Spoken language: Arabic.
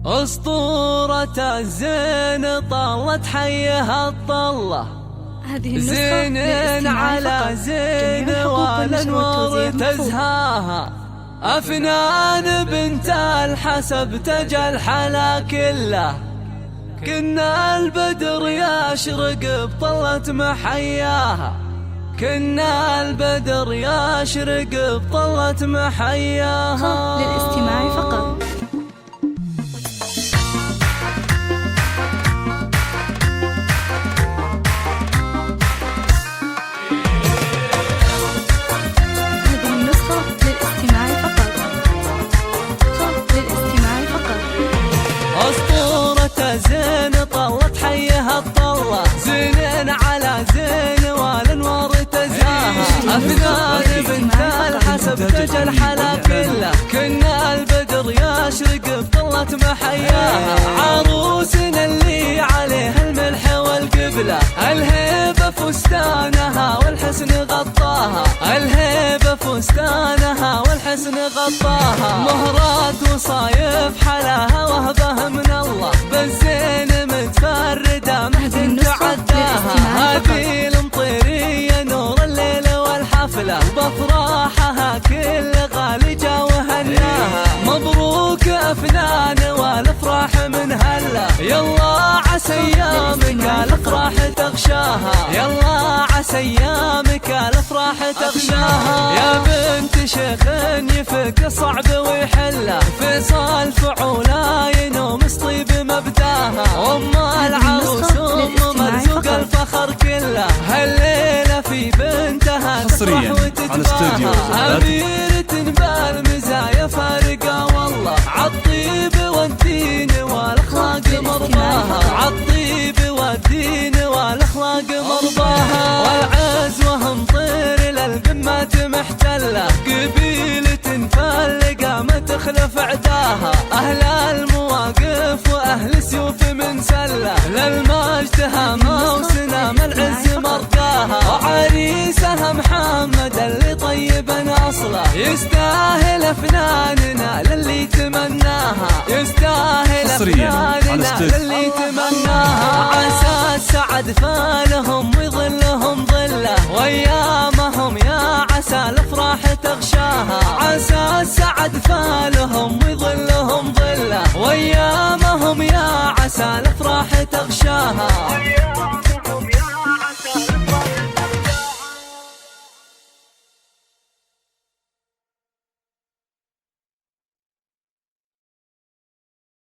أسطورة الزين طلت حيها الطلة، زين على زين والأنوار تزهاها، أفنان بنت الحسب تجل حلا كله، كنا البدر يشرق بطلة محياها، كنا البدر يشرق بطلة محياها. للاستماع فقط. زين طلت حيها الطلة، زين على زين والانوار تزهاها، أفنان بنت الحسب تجل حلا كله، كنا البدر يشرق بطلة محياها، عروسنا اللي عليها الملح والقبلة، الهيبة فستانها والحسن غطاها، الهيبة فستانها والحسن غطاها، مهرات وصايف حلاها وهبه من الله، بالزين متفردة محد تعداها، هذه المطيرية نور الليل والحفلة، بافراحها كل غالي جا وهناها، مبروك أفنان والافراح من هلا، يلا عسى ايامك الافراح تغشاها، يلا عسى ايامك الافراح تغشاها، يا بنت شيخ يفك صعب ويحله، فيصل فعولا ينوم طيب مبداها، أم العروس أم مرزوق الفخر كله، هالليلة في بنتها تفرح وتتباهى، أميرة بالمزايا فارقة والله، عالطيب والدين والأخلاق مرضاها، عالطيب والدين والأخلاق مرضاها، والعز وهم طير للقمات محتلة، قبيلة فلقة ما تخلف عداها، أهل المواقف وأهل سيوف من سلة، للمجد هامة وسنام العز مرقاها، وعريسها محمد اللي طيب أصله، يستاهل أفناننا للي تمناها، يستاهل أفناننا للي تمناها، عسى السعد فالهم ويظلهم ظله، وأيامهم يا عسى الأفراح تغشاها، عسى السعد فالهم ويظلهم ظله، وأيامهم يا عسى الأفراح تغشاها.